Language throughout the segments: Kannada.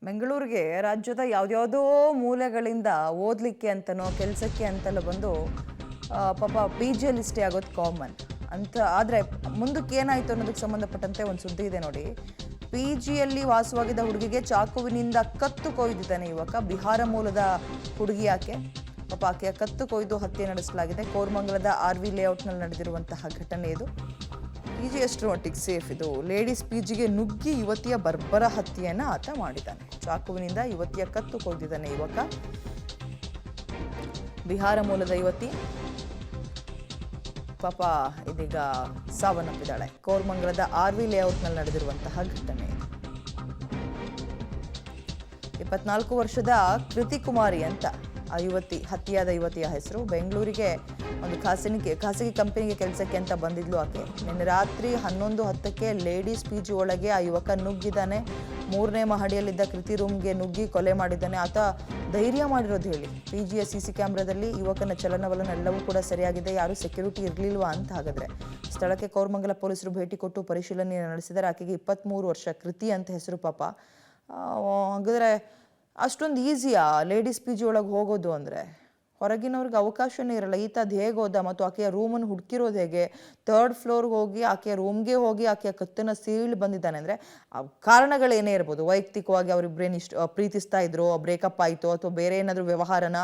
ಬೆಂಗಳೂರಿಗೆ ರಾಜ್ಯದ ಯಾವುದ್ಯಾವುದೋ ಮೂಲೆಗಳಿಂದ ಓದಲಿಕ್ಕೆ ಅಂತನೋ ಕೆಲಸಕ್ಕೆ ಅಂತಲೋ ಬಂದು ಪಾಪ ಪಿ ಜಿಯಲ್ಲಿ ಸ್ಟೇ ಆಗೋದು ಕಾಮನ್ ಅಂತ. ಆದರೆ ಮುಂದಕ್ಕೆ ಏನಾಯಿತು ಅನ್ನೋದಕ್ಕೆ ಸಂಬಂಧಪಟ್ಟಂತೆ ಒಂದು ಸುದ್ದಿ ಇದೆ ನೋಡಿ. ಪಿ ಜಿಯಲ್ಲಿ ವಾಸವಾಗಿದ್ದ ಹುಡುಗಿಗೆ ಚಾಕುವಿನಿಂದ ಕತ್ತು ಕೊಯ್ದಿದ್ದಾನೆ ಯುವಕ. ಬಿಹಾರ ಮೂಲದ ಹುಡುಗಿ ಆಕೆ. ಪಾಪ ಆಕೆಯ ಕತ್ತು ಕೊಯ್ದು ಹತ್ಯೆ ನಡೆಸಲಾಗಿದೆ. ಕೋರಮಂಗಲದ ಆರ್ ವಿ ಲೇಔಟ್ನಲ್ಲಿ ನಡೆದಿರುವಂತಹ ಘಟನೆ ಇದು. ಪಿ ಜಿ ಎಷ್ಟರ ಮಟ್ಟಿಗೆ ಸೇಫ್ ಇದು? ಲೇಡೀಸ್ ಪಿ ಜಿಗೆ ನುಗ್ಗಿ ಯುವತಿಯ ಬರ್ಬರ ಹತ್ಯೆಯನ್ನು ಆತ ಮಾಡಿದ್ದಾನೆ. ಚಾಕುವಿನಿಂದ ಯುವತಿಯ ಕತ್ತು ಕೊಯ್ದಿದ್ದಾನೆ ಯುವಕ. ಬಿಹಾರ ಮೂಲದ ಯುವತಿ ಪಾಪ ಇದೀಗ ಸಾವನ್ನಪ್ಪಿದ್ದಾಳೆ. ಕೋರಮಂಗಲದ ಆರ್ ವಿ ಲೇಔಟ್ನಲ್ಲಿ ನಡೆದಿರುವಂತಹ ಘಟನೆ. 24 ವರ್ಷದ ಕೃತಿ ಕುಮಾರಿ ಅಂತ ಆ ಯುವತಿ, ಹತ್ಯೆಯಾದ ಯುವತಿಯ ಹೆಸರು. ಬೆಂಗಳೂರಿಗೆ ಒಂದು ಖಾಸಗಿ ಕಂಪನಿಗೆ ಕೆಲಸಕ್ಕೆ ಅಂತ ಬಂದಿದ್ಲು ಆಕೆ. ನಿನ್ನೆ ರಾತ್ರಿ 11:10ಕ್ಕೆ ಲೇಡೀಸ್ ಪಿ ಜಿ ಒಳಗೆ ಆ ಯುವಕ ನುಗ್ಗಿದ್ದಾನೆ. 3ನೇ ಮಹಡಿಯಲ್ಲಿದ್ದ ಕೃತಿ ರೂಮ್ಗೆ ನುಗ್ಗಿ ಕೊಲೆ ಮಾಡಿದ್ದಾನೆ. ಆತ ಧೈರ್ಯ ಮಾಡಿರೋದು ಹೇಳಿ. ಪಿ ಜಿಯ CC ಕ್ಯಾಮ್ರಾದಲ್ಲಿ ಯುವಕನ ಚಲನವಲನ ಎಲ್ಲವೂ ಕೂಡ ಸರಿಯಾಗಿದೆ. ಯಾರೂ ಸೆಕ್ಯೂರಿಟಿ ಇರಲಿಲ್ವಾ ಅಂತ. ಹಾಗಾದ್ರೆ ಸ್ಥಳಕ್ಕೆ ಕೋರಮಂಗಲ ಪೊಲೀಸರು ಭೇಟಿ ಕೊಟ್ಟು ಪರಿಶೀಲನೆ ನಡೆಸಿದ್ದಾರೆ. ಆಕೆಗೆ 23 ವರ್ಷ, ಕೃತಿ ಅಂತ ಹೆಸರು. ಪಾಪ ಹಾಗಾದ್ರೆ ಅಷ್ಟೊಂದು ಈಸಿಯಾ ಲೇಡೀಸ್ ಪಿ ಜಿ ಒಳಗೆ ಹೋಗೋದು ಅಂದರೆ? ಹೊರಗಿನವ್ರಿಗೆ ಅವಕಾಶನೇ ಇರಲ್ಲ. ಈತ ಅದು ಹೇಗೆ ಹೋದ ಮತ್ತು ಆಕೆಯ ರೂಮನ್ನು ಹುಡುಕಿರೋದು ಹೇಗೆ? 3rd ಫ್ಲೋರ್ಗೆ ಹೋಗಿ ಆಕೆಯ ರೂಮ್ಗೆ ಹೋಗಿ ಆಕೆಯ ಕತ್ತನ್ನು ಸೀಳ್ ಬಂದಿದ್ದಾನೆ ಅಂದರೆ ಕಾರಣಗಳೇನೇ ಇರ್ಬೋದು. ವೈಯಕ್ತಿಕವಾಗಿ ಅವರಿಬ್ಬರೇನು ಪ್ರೀತಿಸ್ತಾ ಇದ್ರು, ಬ್ರೇಕಪ್ ಆಯಿತು, ಅಥವಾ ಬೇರೆ ಏನಾದರೂ ವ್ಯವಹಾರನ,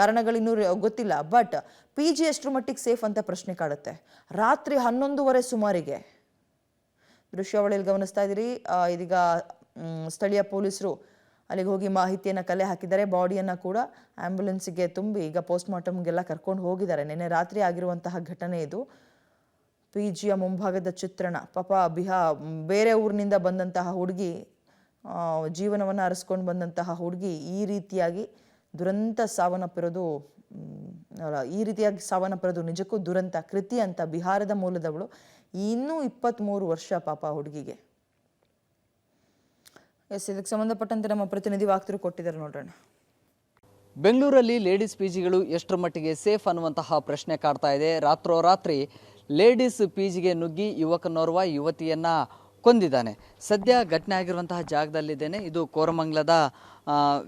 ಕಾರಣಗಳಿನ್ನೂ ಗೊತ್ತಿಲ್ಲ. ಬಟ್ ಪಿ ಜಿ ಎಷ್ಟರ ಮಟ್ಟಿಗೆ ಸೇಫ್ ಅಂತ ಪ್ರಶ್ನೆ ಕಾಡುತ್ತೆ. ರಾತ್ರಿ 11:30 ಸುಮಾರಿಗೆ ದೃಶ್ಯಾವಳಿಯಲ್ಲಿ ಗಮನಿಸ್ತಾ ಇದ್ದೀರಿ. ಇದೀಗ ಸ್ಥಳೀಯ ಪೊಲೀಸರು ಅಲ್ಲಿಗೆ ಹೋಗಿ ಮಾಹಿತಿಯನ್ನು ಕಲೆ ಹಾಕಿದ್ದಾರೆ. ಬಾಡಿಯನ್ನು ಕೂಡ ಆ್ಯಂಬುಲೆನ್ಸಿಗೆ ತುಂಬಿ ಈಗ ಪೋಸ್ಟ್ ಮಾರ್ಟಮ್ಗೆಲ್ಲ ಕರ್ಕೊಂಡು ಹೋಗಿದ್ದಾರೆ. ನಿನ್ನೆ ರಾತ್ರಿ ಆಗಿರುವಂತಹ ಘಟನೆ ಇದು. ಪಿ ಜಿಯ ಮುಂಭಾಗದ ಚಿತ್ರಣ. ಪಾಪ ಬೇರೆ ಊರಿನಿಂದ ಬಂದಂತಹ ಹುಡುಗಿ, ಜೀವನವನ್ನು ಅರಸ್ಕೊಂಡು ಬಂದಂತಹ ಹುಡುಗಿ ಈ ರೀತಿಯಾಗಿ ಸಾವನ್ನಪ್ಪಿರೋದು ನಿಜಕ್ಕೂ ದುರಂತ. ಕೃತಿ ಅಂತ ಬಿಹಾರದ ಮೂಲದವಳು, ಇನ್ನೂ 23 ವರ್ಷ ಪಾಪ ಹುಡುಗಿಗೆ. ಇದಕ್ಕೆ ಸಂಬಂಧಪಟ್ಟಂತೆ ನಮ್ಮ ಪ್ರತಿನಿಧಿ ವಾಕ್ತರು ಕೊಟ್ಟಿದ್ದಾರೆ, ನೋಡೋಣ. ಬೆಂಗಳೂರಲ್ಲಿ ಲೇಡೀಸ್ ಪಿ ಜಿಗಳು ಎಷ್ಟರ ಮಟ್ಟಿಗೆ ಸೇಫ್ ಅನ್ನುವಂತಹ ಪ್ರಶ್ನೆ ಕಾಡ್ತಾ ಇದೆ. ರಾತ್ರೋರಾತ್ರಿ ಲೇಡೀಸ್ ಪಿ ಜಿಗೆ ನುಗ್ಗಿ ಯುವಕನೋರ್ವ ಯುವತಿಯನ್ನ ಕೊಂದಿದ್ದಾನೆ. ಸದ್ಯ ಘಟನೆ ಆಗಿರುವಂತಹ ಜಾಗದಲ್ಲಿದ್ದೇನೆ. ಇದು ಕೋರಮಂಗಲದ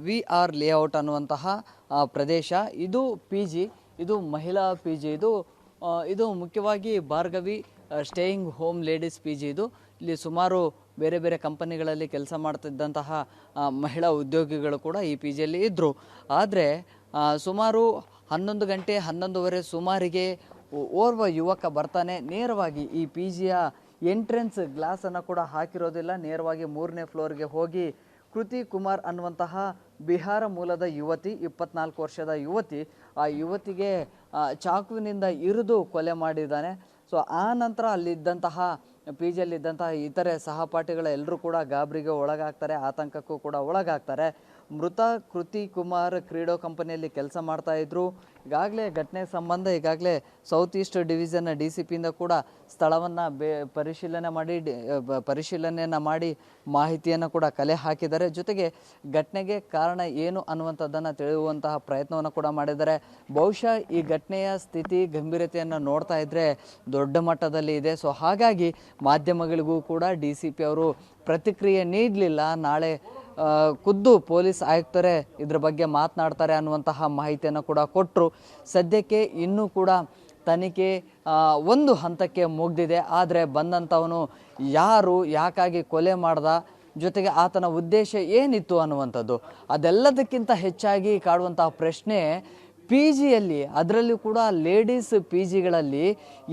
VR ಲೇಔಟ್ ಅನ್ನುವಂತಹ ಪ್ರದೇಶ. ಇದು ಪಿ ಜಿ, ಇದು ಮಹಿಳಾ ಪಿ ಜಿ. ಇದು ಮುಖ್ಯವಾಗಿ Bhargavi staying home ladies P G. ಇಲ್ಲಿ ಸುಮಾರು ಬೇರೆ ಬೇರೆ ಕಂಪನಿಗಳಲ್ಲಿ ಕೆಲಸ ಮಾಡ್ತಿದ್ದಂತಹ ಮಹಿಳಾ ಉದ್ಯೋಗಿಗಳು ಕೂಡ ಈ ಪಿ ಜಿಯಲ್ಲಿ ಇದ್ದರು. ಆದರೆ ಸುಮಾರು 11 ಗಂಟೆ 11:30 ಸುಮಾರಿಗೆ ಓರ್ವ ಯುವಕ ಬರ್ತಾನೆ. ನೇರವಾಗಿ ಈ ಪಿ ಜಿಯ ಎಂಟ್ರೆನ್ಸ್ ಗ್ಲಾಸನ್ನು ಕೂಡ ಹಾಕಿರೋದಿಲ್ಲ. ನೇರವಾಗಿ 3ನೇ ಫ್ಲೋರ್ಗೆ ಹೋಗಿ ಕೃತಿ ಕುಮಾರ್ ಅನ್ನುವಂತಹ ಬಿಹಾರ ಮೂಲದ ಯುವತಿ, 24 ವರ್ಷದ ಯುವತಿ, ಆ ಯುವತಿಗೆ ಚಾಕುವಿನಿಂದ ಇರಿದು ಕೊಲೆ ಮಾಡಿದ್ದಾನೆ. ಸೊ ಆ ನಂತರ ಅಲ್ಲಿದ್ದಂತಹ ಪಿ ಜಿಯಲ್ಲಿದ್ದಂತಹ ಇತರೆ ಸಹಪಾಠಿಗಳ ಎಲ್ಲರೂ ಕೂಡ ಗಾಬರಿಗೆ ಒಳಗಾಗ್ತಾರೆ, ಆತಂಕಕ್ಕೂ ಕೂಡ ಒಳಗಾಗ್ತಾರೆ. ಮೃತ ಕೃತಿ ಕುಮಾರ್ ಕ್ರೀಡೋ ಕಂಪನಿಯಲ್ಲಿ ಕೆಲಸ ಮಾಡ್ತಾ ಇದ್ರು. ಈಗಾಗಲೇ ಘಟನೆ ಸಂಬಂಧ ಸೌತ್ ಈಸ್ಟ್ ಡಿವಿಷನ್ DCPಯಿಂದ ಕೂಡ ಸ್ಥಳವನ್ನು ಪರಿಶೀಲನೆಯನ್ನು ಮಾಡಿ ಮಾಹಿತಿಯನ್ನು ಕೂಡ ಕಲೆ ಹಾಕಿದ್ದಾರೆ. ಜೊತೆಗೆ ಘಟನೆಗೆ ಕಾರಣ ಏನು ಅನ್ನುವಂಥದ್ದನ್ನು ತಿಳಿಯುವಂತಹ ಪ್ರಯತ್ನವನ್ನು ಕೂಡ ಮಾಡಿದ್ದಾರೆ. ಬಹುಶಃ ಈ ಘಟನೆಯ ಸ್ಥಿತಿ ಗಂಭೀರತೆಯನ್ನು ನೋಡ್ತಾ ಇದ್ದರೆ ದೊಡ್ಡ ಮಟ್ಟದಲ್ಲಿ ಇದೆ. ಸೊ ಹಾಗಾಗಿ ಮಾಧ್ಯಮಗಳಿಗೂ ಕೂಡ DCP ಅವರು ಪ್ರತಿಕ್ರಿಯೆ ನೀಡಲಿಲ್ಲ. ನಾಳೆ ಖುದ್ದು ಪೊಲೀಸ್ ಆಯುಕ್ತರೇ ಇದ್ರ ಬಗ್ಗೆ ಮಾತನಾಡ್ತಾರೆ ಅನ್ನುವಂತಹ ಮಾಹಿತಿಯನ್ನು ಕೂಡ ಕೊಟ್ಟರು. ಸದ್ಯಕ್ಕೆ ಇನ್ನೂ ಕೂಡ ತನಿಖೆ ಒಂದು ಹಂತಕ್ಕೆ ಮುಗಿದಿದೆ. ಆದರೆ ಬಂದಂಥವನು ಯಾರು, ಯಾಕಾಗಿ ಕೊಲೆ ಮಾಡ್ದ, ಜೊತೆಗೆ ಆತನ ಉದ್ದೇಶ ಏನಿತ್ತು ಅನ್ನುವಂಥದ್ದು, ಅದೆಲ್ಲದಕ್ಕಿಂತ ಹೆಚ್ಚಾಗಿ ಕಾಡುವಂತಹ ಪ್ರಶ್ನೆ ಪಿ ಜಿಯಲ್ಲಿ, ಅದರಲ್ಲೂ ಕೂಡ ಲೇಡೀಸ್ ಪಿ ಜಿಗಳಲ್ಲಿ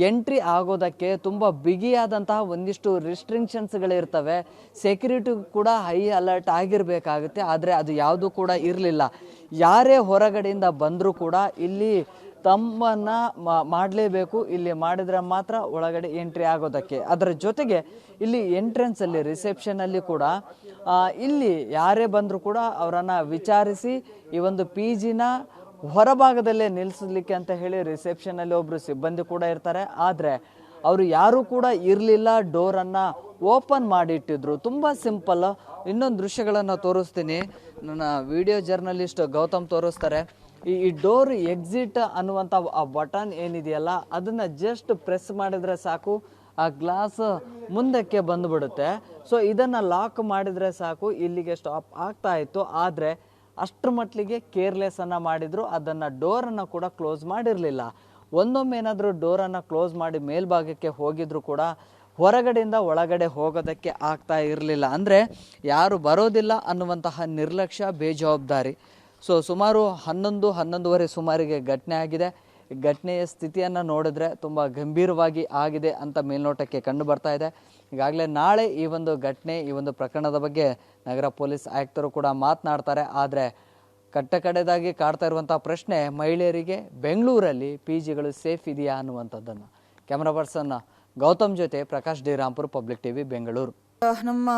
ಎಂಟ್ರಿ ಆಗೋದಕ್ಕೆ ತುಂಬ ಬಿಗಿಯಾದಂತಹ ಒಂದಿಷ್ಟು ರಿಸ್ಟ್ರಿಕ್ಷನ್ಸ್ಗಳಿರ್ತವೆ. ಸೆಕ್ಯೂರಿಟಿ ಕೂಡ ಹೈ ಅಲರ್ಟ್ ಆಗಿರಬೇಕಾಗುತ್ತೆ. ಆದರೆ ಅದು ಯಾವುದೂ ಕೂಡ ಇರಲಿಲ್ಲ. ಯಾರೇ ಹೊರಗಡೆಯಿಂದ ಬಂದರೂ ಕೂಡ ಇಲ್ಲಿ ತಮ್ಮನ್ನು ಮಾಡಲೇಬೇಕು. ಇಲ್ಲಿ ಮಾಡಿದರೆ ಮಾತ್ರ ಒಳಗಡೆ ಎಂಟ್ರಿ ಆಗೋದಕ್ಕೆ. ಅದರ ಜೊತೆಗೆ ಇಲ್ಲಿ ಎಂಟ್ರೆನ್ಸಲ್ಲಿ ರಿಸೆಪ್ಷನಲ್ಲಿ ಕೂಡ ಇಲ್ಲಿ ಯಾರೇ ಬಂದರೂ ಕೂಡ ಅವರನ್ನು ವಿಚಾರಿಸಿ ಈ ಒಂದು ಪಿ ಜಿನ ಹೊರಭಾಗದಲ್ಲೇ ನಿಲ್ಲಿಸಲಿಕ್ಕೆ ಅಂತ ಹೇಳಿ ರಿಸೆಪ್ಷನಲ್ಲಿ ಒಬ್ಬರು ಸಿಬ್ಬಂದಿ ಕೂಡ ಇರ್ತಾರೆ. ಆದರೆ ಅವರು ಯಾರೂ ಕೂಡ ಇರಲಿಲ್ಲ. ಡೋರನ್ನು ಓಪನ್ ಮಾಡಿಟ್ಟಿದ್ರು. ತುಂಬ ಸಿಂಪಲ್. ಇನ್ನೊಂದು ದೃಶ್ಯಗಳನ್ನು ತೋರಿಸ್ತೀನಿ. ನನ್ನ ವಿಡಿಯೋ ಜರ್ನಲಿಸ್ಟ್ ಗೌತಮ್ ತೋರಿಸ್ತಾರೆ. ಈ ಡೋರ್ ಎಕ್ಸಿಟ್ ಅನ್ನುವಂಥ ಆ ಬಟನ್ ಏನಿದೆಯಲ್ಲ, ಅದನ್ನು ಜಸ್ಟ್ ಪ್ರೆಸ್ ಮಾಡಿದರೆ ಸಾಕು, ಆ ಗ್ಲಾಸ್ ಮುಂದಕ್ಕೆ ಬಂದುಬಿಡುತ್ತೆ. ಸೊ ಇದನ್ನು ಲಾಕ್ ಮಾಡಿದರೆ ಸಾಕು, ಇಲ್ಲಿಗೆ ಸ್ಟಾಪ್ ಆಗ್ತಾ ಇತ್ತು. ಆದರೆ ಅಷ್ಟರ ಮಟ್ಟಿಗೆ ಕೇರ್ಲೆಸ್ಸನ್ನು ಮಾಡಿದರು, ಅದನ್ನು ಡೋರನ್ನು ಕೂಡ ಕ್ಲೋಸ್ ಮಾಡಿರಲಿಲ್ಲ. ಒಂದೊಮ್ಮೆ ಏನಾದರೂ ಡೋರನ್ನು ಕ್ಲೋಸ್ ಮಾಡಿ ಮೇಲ್ಭಾಗಕ್ಕೆ ಹೋಗಿದ್ರು ಕೂಡ ಹೊರಗಡೆಯಿಂದ ಒಳಗಡೆ ಹೋಗೋದಕ್ಕೆ ಆಗ್ತಾ ಇರಲಿಲ್ಲ. ಅಂದರೆ ಯಾರು ಬರೋದಿಲ್ಲ ಅನ್ನುವಂತಹ ನಿರ್ಲಕ್ಷ್ಯ, ಬೇಜವಾಬ್ದಾರಿ. ಸೊ ಸುಮಾರು 11-11:30 ಸುಮಾರಿಗೆ ಘಟನೆ ಆಗಿದೆ. ಘಟನೆಯ ಸ್ಥಿತಿಯನ್ನು ನೋಡಿದ್ರೆ ತುಂಬ ಗಂಭೀರವಾಗಿ ಆಗಿದೆ ಅಂತ ಮೇಲ್ನೋಟಕ್ಕೆ ಕಂಡು ಬರ್ತಾ ಇದೆ. ಈಗಾಗಲೇ ನಾಳೆ ಈ ಒಂದು ಘಟನೆ, ಈ ಒಂದು ಪ್ರಕರಣದ ಬಗ್ಗೆ ನಗರ ಪೊಲೀಸ್ ಆಯುಕ್ತರು ಕೂಡ ಮಾತನಾಡ್ತಾರೆ. ಆದರೆ ಕಟ್ಟಕಡೆದಾಗಿ ಕಾಡ್ತಾ ಇರುವಂಥ ಪ್ರಶ್ನೆ, ಮಹಿಳೆಯರಿಗೆ ಬೆಂಗಳೂರಲ್ಲಿ PGಗಳು ಸೇಫ್ ಇದೆಯಾ ಅನ್ನುವಂಥದ್ದನ್ನು. ಕ್ಯಾಮ್ರಾ ಪರ್ಸನ್ ಗೌತಮ್ ಜೊತೆ Prakash D Rampur, public TV, Bengaluru. ನಮ್ಮ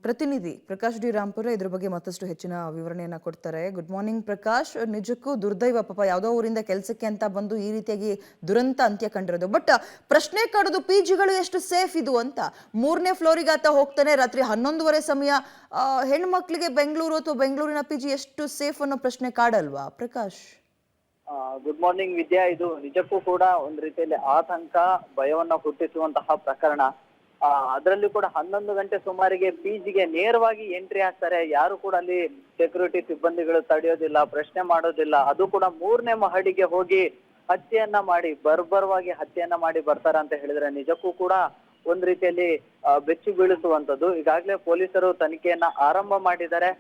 ಪ್ರತಿನಿಧಿ ಪ್ರಕಾಶ್ ಡಿ ರಾಂಪುರ ಇದ್ರ ಬಗ್ಗೆ ಮತ್ತಷ್ಟು ಹೆಚ್ಚಿನ ವಿವರಣೆಯನ್ನ ಕೊಡ್ತಾರೆ. Good morning Prakash. ನಿಜಕ್ಕೂ ದುರ್ದೈವ, ಪಾಪ ಯಾವುದೋ ಊರಿಂದ ಕೆಲಸಕ್ಕೆ ಅಂತ ಬಂದು ಈ ರೀತಿಯಾಗಿ ದುರಂತ ಅಂತ್ಯ ಕಂಡಿರೋದು. ಬಟ್ ಪ್ರಶ್ನೆ ಕಾಡೋದು PGಗಳು ಎಷ್ಟು ಸೇಫ್ ಇದು ಅಂತ. 3ನೇ ಫ್ಲೋರಿಗೆ ಆತ ಹೋಗ್ತಾನೆ, ರಾತ್ರಿ 11:30 ಸಮಯ. ಹೆಣ್ಮಕ್ಳಿಗೆ ಬೆಂಗಳೂರು ಅಥವಾ ಬೆಂಗಳೂರಿನ PG ಎಷ್ಟು ಸೇಫ್ ಅನ್ನೋ ಪ್ರಶ್ನೆ ಕಾಡಲ್ವಾ ಪ್ರಕಾಶ್? ಗುಡ್ ಮಾರ್ನಿಂಗ್ ವಿದ್ಯಾ. ಇದು ನಿಜಕ್ಕೂ ಕೂಡ ಒಂದ್ ರೀತಿಯಲ್ಲಿ ಆತಂಕ, ಭಯವನ್ನ ಹುಟ್ಟಿಸುವಂತಹ ಪ್ರಕರಣ. ಅದರಲ್ಲೂ ಕೂಡ 11 ಗಂಟೆ ಸುಮಾರಿಗೆ PGಗೆ ನೇರವಾಗಿ ಎಂಟ್ರಿ ಆಗ್ತಾರೆ. ಯಾರು ಕೂಡ ಅಲ್ಲಿ ಸೆಕ್ಯೂರಿಟಿ ಸಿಬ್ಬಂದಿಗಳು ತಡೆಯೋದಿಲ್ಲ, ಪ್ರಶ್ನೆ ಮಾಡೋದಿಲ್ಲ. ಅದು ಕೂಡ 3ನೇ ಮಹಡಿಗೆ ಹೋಗಿ ಹತ್ಯೆಯನ್ನ ಮಾಡಿ, ಬರ್ಬರವಾಗಿ ಹತ್ಯೆಯನ್ನ ಮಾಡಿ ಬರ್ತಾರೆ ಅಂತ ಹೇಳಿದ್ರೆ ನಿಜಕ್ಕೂ ಕೂಡ ಒಂದ್ ರೀತಿಯಲ್ಲಿ ಬೆಚ್ಚಿ ಬೀಳಿಸುವಂತದ್ದು. ಈಗಾಗಲೇ ಪೊಲೀಸರು ತನಿಖೆಯನ್ನ ಆರಂಭ ಮಾಡಿದ್ದಾರೆ.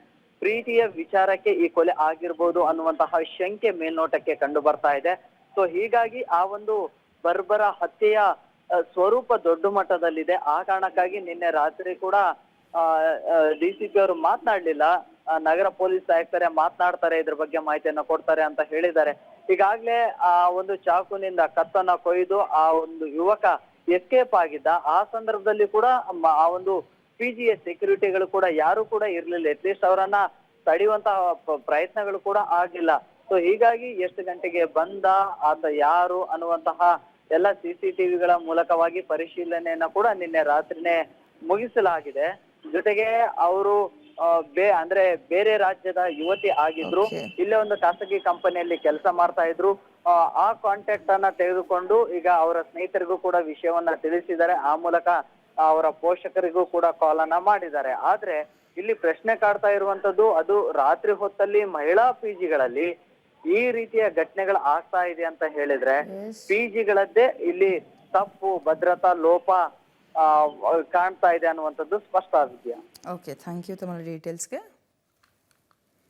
ಪ್ರೀತಿಯ ವಿಚಾರಕ್ಕೆ ಈ ಕೊಲೆ ಆಗಿರ್ಬೋದು ಅನ್ನುವಂತಹ ಶಂಕೆ ಮೇಲ್ನೋಟಕ್ಕೆ ಕಂಡು ಬರ್ತಾ ಇದೆ. ಸೊ ಹೀಗಾಗಿ ಆ ಒಂದು ಬರ್ಬರ ಹತ್ಯೆಯ ಸ್ವರೂಪ ದೊಡ್ಡ ಮಟ್ಟದಲ್ಲಿದೆ. ಆ ಕಾರಣಕ್ಕಾಗಿ ನಿನ್ನೆ ರಾತ್ರಿ ಕೂಡ DCP ಅವರು ಮಾತನಾಡ್ಲಿಲ್ಲ. ನಗರ ಪೊಲೀಸ್ ಆಯುಕ್ತರೇ ಮಾತನಾಡ್ತಾರೆ, ಇದ್ರ ಬಗ್ಗೆ ಮಾಹಿತಿಯನ್ನ ಕೊಡ್ತಾರೆ ಅಂತ ಹೇಳಿದ್ದಾರೆ. ಈಗಾಗ್ಲೇ ಆ ಒಂದು ಚಾಕುನಿಂದ ಕತ್ತನ್ನ ಕೊಯ್ದು ಆ ಒಂದು ಯುವಕ ಎಸ್ಕೇಪ್ ಆಗಿದ್ದ. ಆ ಸಂದರ್ಭದಲ್ಲಿ ಕೂಡ ಆ ಒಂದು PGಯ ಸೆಕ್ಯೂರಿಟಿಗಳು ಕೂಡ ಯಾರು ಕೂಡ ಇರ್ಲಿಲ್ಲ. ಅಟ್ಲೀಸ್ಟ್ ಅವರನ್ನ ತಡೆಯುವಂತಹ ಪ್ರಯತ್ನಗಳು ಕೂಡ ಆಗಿಲ್ಲ. ಸೊ ಹೀಗಾಗಿ ಎಷ್ಟು ಗಂಟೆಗೆ ಬಂದ, ಆತ ಯಾರು ಅನ್ನುವಂತಹ ಎಲ್ಲ CCTVಗಳ ಮೂಲಕವಾಗಿ ಪರಿಶೀಲನೆಯನ್ನ ಕೂಡ ನಿನ್ನೆ ರಾತ್ರಿನೇ ಮುಗಿಸಲಾಗಿದೆ. ಜೊತೆಗೆ ಅವರು ಅಂದ್ರೆ ಬೇರೆ ರಾಜ್ಯದ ಯುವತಿ ಆಗಿದ್ರು, ಇಲ್ಲೇ ಒಂದು ಖಾಸಗಿ ಕಂಪನಿಯಲ್ಲಿ ಕೆಲಸ ಮಾಡ್ತಾ ಇದ್ರು. ಆ ಕಾಂಟ್ಯಾಕ್ಟ್ ಅನ್ನ ತೆಗೆದುಕೊಂಡು ಈಗ ಅವರ ಸ್ನೇಹಿತರಿಗೂ ಕೂಡ ವಿಷಯವನ್ನ ತಿಳಿಸಿದ್ದಾರೆ. ಆ ಮೂಲಕ ಅವರ ಪೋಷಕರಿಗೂ ಕೂಡ ಕಾಲ್ ಅನ್ನ ಮಾಡಿದ್ದಾರೆ. ಆದ್ರೆ ಇಲ್ಲಿ ಪ್ರಶ್ನೆ ಕಾಡ್ತಾ ಇರುವಂತದ್ದು, ಅದು ರಾತ್ರಿ ಹೊತ್ತಲ್ಲಿ ಮಹಿಳಾ PGಗಳಲ್ಲಿ ಈ ರೀತಿಯ ಘಟನೆಗಳು ಆಗ್ತಾ ಇದೆ ಅಂತ ಹೇಳಿದ್ರೆ PGಗಳದ್ದೇ ಇಲ್ಲಿ ತಪ್ಪು, ಭದ್ರತಾ ಲೋಪ ಕಾಣ್ತಾ ಇದೆ ಅನ್ನುವಂಥದ್ದು ಸ್ಪಷ್ಟ ಆಗಿದೆಯಾ. ಓಕೆ, ಥ್ಯಾಂಕ್ ಯು ತಮ್ಮ ಡೀಟೇಲ್ಸ್ಗೆ.